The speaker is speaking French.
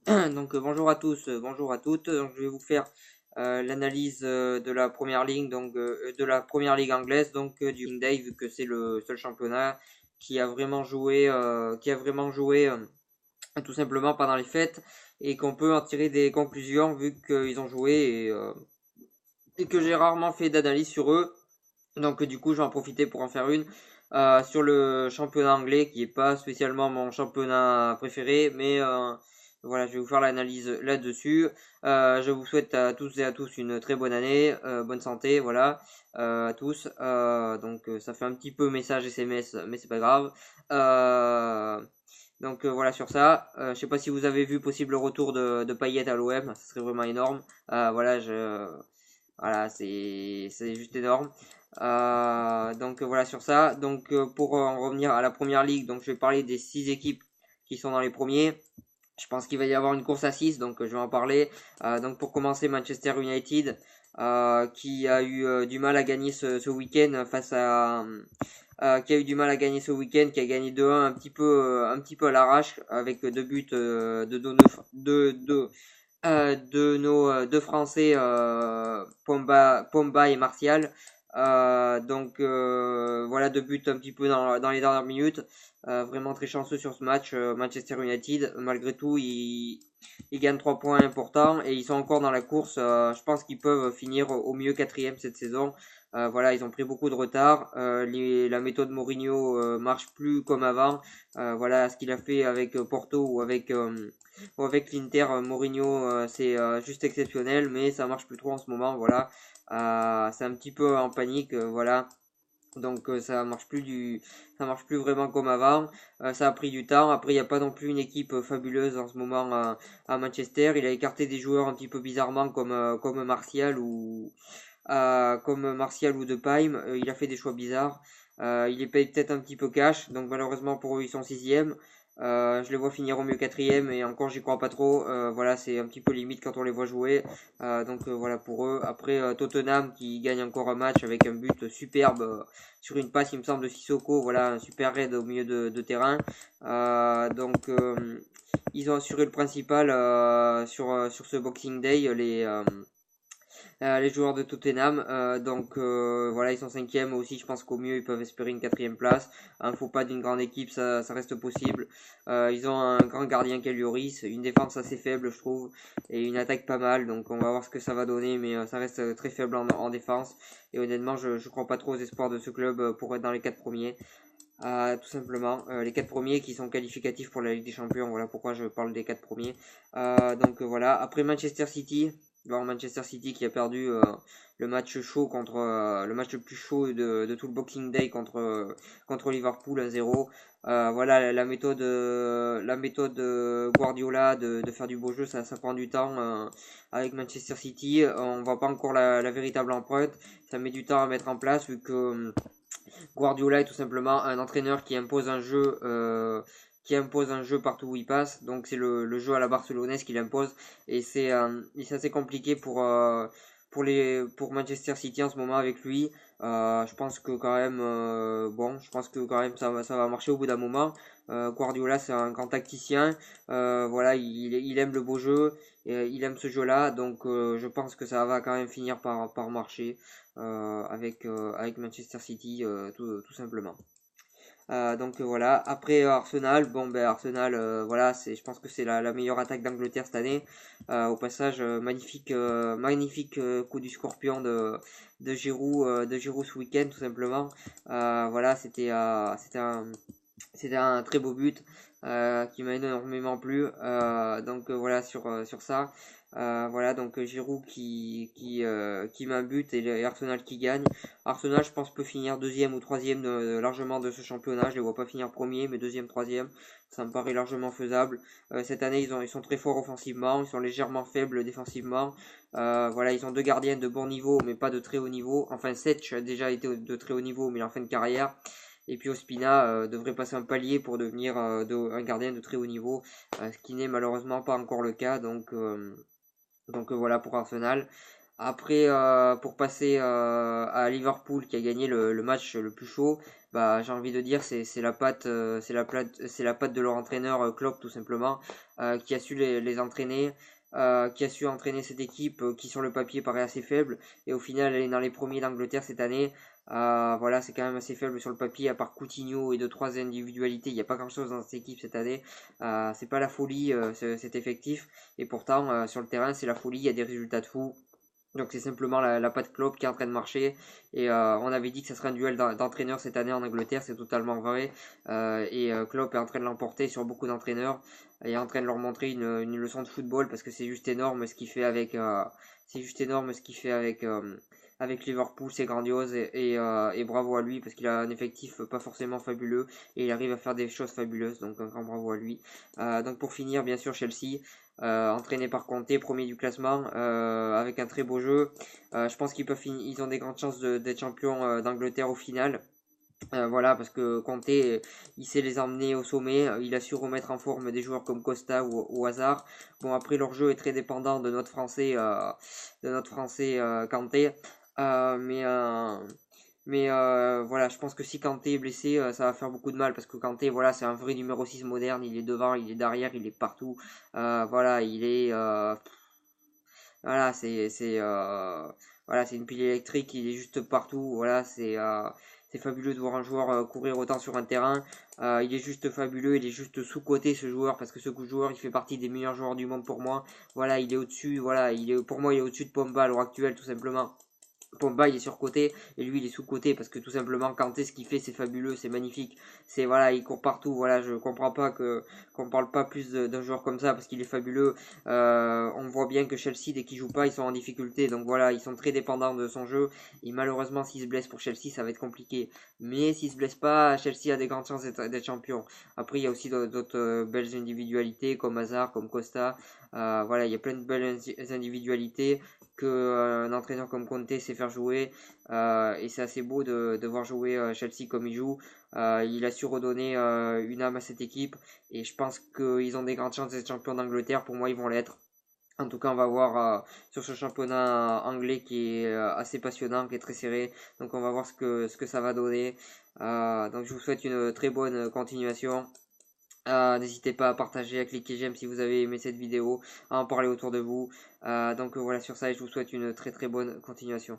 Donc bonjour à tous, bonjour à toutes. Donc, je vais vous faire l'analyse de la première ligue, donc de la première ligue anglaise, donc du Boxing Day, vu que c'est le seul championnat qui a vraiment joué tout simplement pendant les fêtes et qu'on peut en tirer des conclusions vu qu'ils ont joué et que j'ai rarement fait d'analyse sur eux. Donc du coup, je vais en profiter pour en faire une sur le championnat anglais qui est pas spécialement mon championnat préféré, mais voilà, je vais vous faire l'analyse là-dessus. Je vous souhaite à tous et à tous une très bonne année, bonne santé, voilà, à tous. Ça fait un petit peu message SMS, mais c'est pas grave. Euh, voilà sur ça. Je sais pas si vous avez vu possible retour de Payet à l'OM, ça serait vraiment énorme. Voilà, c'est juste énorme. Voilà sur ça. Pour en revenir à la première ligue, donc je vais parler des 6 équipes qui sont dans les premiers. Je pense qu'il va y avoir une course à 6, donc je vais en parler. Donc pour commencer, Manchester United, qui a eu du mal à gagner ce week-end face à qui a eu du mal à gagner ce week-end, qui a gagné 2-1 un petit peu à l'arrache avec deux buts de nos deux Français, Pomba et Martial. Voilà, deux buts un petit peu dans les dernières minutes. Vraiment très chanceux sur ce match. Manchester United, malgré tout, ils gagnent 3 points importants et ils sont encore dans la course. Je pense qu'ils peuvent finir au mieux quatrième cette saison. Voilà, ils ont pris beaucoup de retard. La méthode Mourinho marche plus comme avant. Voilà, ce qu'il a fait avec Porto ou avec l'Inter, Mourinho, c'est juste exceptionnel, mais ça marche plus trop en ce moment. Voilà, c'est un petit peu en panique. Voilà. Ça marche plus vraiment comme avant. Ça a pris du temps. Après, il n'y a pas non plus une équipe fabuleuse en ce moment à Manchester. Il a écarté des joueurs un petit peu bizarrement comme Martial ou De Paim. Il a fait des choix bizarres. Il les paye peut-être un petit peu cash. Donc malheureusement pour eux, ils sont sixième. Je les vois finir au mieux quatrième et encore j'y crois pas trop. Voilà, c'est un petit peu limite quand on les voit jouer. Voilà pour eux. Après Tottenham qui gagne encore un match avec un but superbe sur une passe, il me semble, de Sissoko. Voilà, un super raid au milieu de terrain. Ils ont assuré le principal sur ce Boxing Day, les joueurs de Tottenham. Voilà, ils sont cinquièmes aussi. Je pense qu'au mieux ils peuvent espérer une quatrième place. Un faux pas d'une grande équipe, ça reste possible. Ils ont un grand gardien qui est Lloris, une défense assez faible je trouve, et une attaque pas mal. Donc on va voir ce que ça va donner, mais ça reste très faible en défense. Et honnêtement, je crois pas trop aux espoirs de ce club pour être dans les 4 premiers. Tout simplement, les 4 premiers qui sont qualificatifs pour la Ligue des Champions. Voilà pourquoi je parle des 4 premiers. Voilà. Après Manchester City, bon, Manchester City qui a perdu le match chaud le match le plus chaud de tout le Boxing Day contre Liverpool 1-0. Voilà la méthode Guardiola de faire du beau jeu, ça prend du temps avec Manchester City. On voit pas encore la véritable empreinte. Ça met du temps à mettre en place vu que Guardiola est tout simplement un entraîneur qui impose un jeu partout où il passe. Donc c'est le jeu à la barcelonaise qu'il impose et c'est assez compliqué pour Manchester City en ce moment avec lui. Je pense que quand même je pense que quand même ça va marcher au bout d'un moment. Guardiola c'est un grand tacticien. Voilà, il aime le beau jeu, et, il aime ce jeu-là. Je pense que ça va quand même finir par marcher avec Manchester City tout simplement. Voilà. Après Arsenal, bon ben Arsenal, voilà, je pense que c'est la meilleure attaque d'Angleterre cette année. Au passage, magnifique coup du Scorpion de Giroud ce week-end tout simplement. Voilà, c'était un très beau but qui m'a énormément plu. Voilà sur ça. Voilà Giroud qui met un but et Arsenal qui gagne. Arsenal je pense peut finir deuxième ou troisième largement de ce championnat. Je les vois pas finir premier mais deuxième, troisième. Ça me paraît largement faisable. Cette année ils sont très forts offensivement, ils sont légèrement faibles défensivement. Voilà, ils ont deux gardiens de bon niveau mais pas de très haut niveau. Enfin Setch a déjà été de très haut niveau mais il est en fin de carrière. Et puis Ospina devrait passer un palier pour devenir un gardien de très haut niveau, ce qui n'est malheureusement pas encore le cas. Voilà pour Arsenal. Après, pour passer à Liverpool qui a gagné le match le plus chaud, bah j'ai envie de dire c'est la patte c'est la patte de leur entraîneur Klopp tout simplement, qui a su les entraîner, qui a su entraîner cette équipe qui sur le papier paraît assez faible, et au final elle est dans les premiers d'Angleterre cette année. Voilà, c'est quand même assez faible sur le papier, à part Coutinho et deux trois individualités, il n'y a pas grand chose dans cette équipe cette année. C'est pas la folie cet effectif, et pourtant sur le terrain c'est la folie, il y a des résultats de fou. Donc c'est simplement la patte Klopp qui est en train de marcher, et on avait dit que ça serait un duel d'entraîneurs cette année en Angleterre, c'est totalement vrai. Klopp est en train de l'emporter sur beaucoup d'entraîneurs, et est en train de leur montrer une leçon de football, parce que c'est juste énorme ce qu'il fait avec avec Liverpool, c'est grandiose, et bravo à lui, parce qu'il a un effectif pas forcément fabuleux et il arrive à faire des choses fabuleuses, donc un grand bravo à lui. Donc pour finir, bien sûr, Chelsea, entraîné par Conte, premier du classement, avec un très beau jeu. Je pense qu'ils peuvent ils ont des grandes chances d'être champions d'Angleterre au final. Voilà, parce que Conte, il sait les emmener au sommet, il a su remettre en forme des joueurs comme Costa ou Hazard. Bon, après, leur jeu est très dépendant de notre français Kanté. Euh, mais euh, voilà, je pense que si Kanté est blessé, ça va faire beaucoup de mal, parce que Kanté, voilà, c'est un vrai numéro 6 moderne, il est devant, il est derrière, il est partout. Voilà, il est voilà, voilà, c'est une pile électrique, il est juste partout. Voilà, c'est fabuleux de voir un joueur courir autant sur un terrain. Il est juste fabuleux, il est juste sous-coté ce joueur, parce que ce joueur il fait partie des meilleurs joueurs du monde pour moi. Voilà, il est au-dessus, voilà, pour moi il est au-dessus de Pogba à l'heure actuelle tout simplement. Pogba il est surcoté et lui il est sous-coté, parce que tout simplement Kanté ce qu'il fait c'est fabuleux, c'est magnifique. C'est voilà, il court partout. Voilà, je comprends pas que qu'on parle pas plus d'un joueur comme ça, parce qu'il est fabuleux. On voit bien que Chelsea dès qu'il joue pas ils sont en difficulté, donc voilà, ils sont très dépendants de son jeu, et malheureusement s'il se blesse pour Chelsea ça va être compliqué. Mais s'il se blesse pas, Chelsea a des grandes chances d'être champion. Après il y a aussi d'autres belles individualités comme Hazard, comme Costa. Voilà, il y a plein de belles individualités que un entraîneur comme Conte sait faire jouer, et c'est assez beau de voir jouer Chelsea comme il joue. Il a su redonner une âme à cette équipe, et je pense qu'ils ont des grandes chances d'être champions d'Angleterre. Pour moi ils vont l'être. En tout cas, on va voir sur ce championnat anglais qui est assez passionnant, qui est très serré. Donc on va voir ce que ça va donner. Donc je vous souhaite une très bonne continuation. N'hésitez pas à partager, à cliquer j'aime si vous avez aimé cette vidéo, à en parler autour de vous. Donc voilà, sur ça, et je vous souhaite une très très bonne continuation.